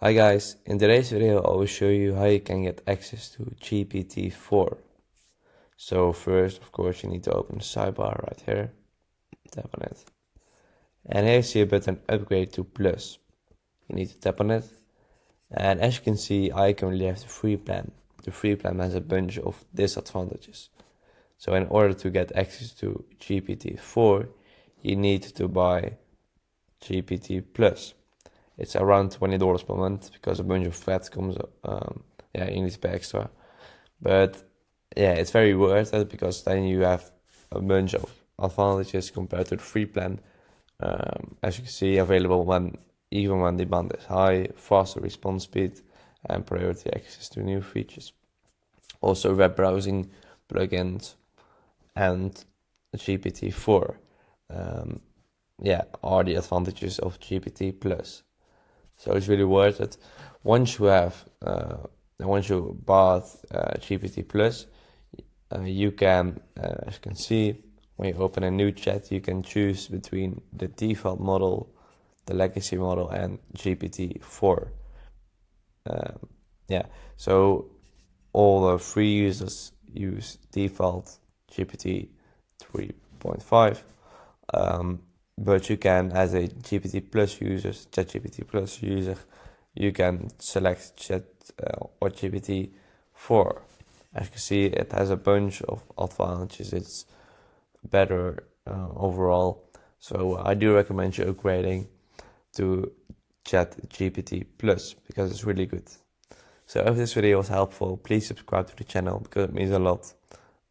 Hi guys, in today's video I will show you how you can get access to GPT-4. So first, of course, you need to open the sidebar right here, tap on it. And here you see a button upgrade to plus. You need to tap on it. And as you can see, I currently have the free plan. The free plan has a bunch of disadvantages. So in order to get access to GPT-4, you need to buy GPT plus. It's around $20 per month because a bunch of VAT comes up. You need to pay extra. But yeah, it's very worth it because then you have a bunch of advantages compared to the free plan. As you can see, available even when demand is high, faster response speed, and priority access to new features. Also, web browsing plugins and GPT-4 are the advantages of GPT plus. So it's really worth it. Once you bought GPT plus, you can, as you can see, when you open a new chat, you can choose between the default model, the legacy model, and GPT-4. So all the free users use default GPT 3.5. But you can, as a GPT plus user, ChatGPT plus user, you can select Chat or GPT-4. As you can see, it has a bunch of advantages. It's better overall. So I do recommend you upgrading to ChatGPT plus because it's really good. So if this video was helpful, please subscribe to the channel because it means a lot.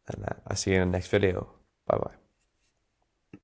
And I'll see you in the next video. Bye bye.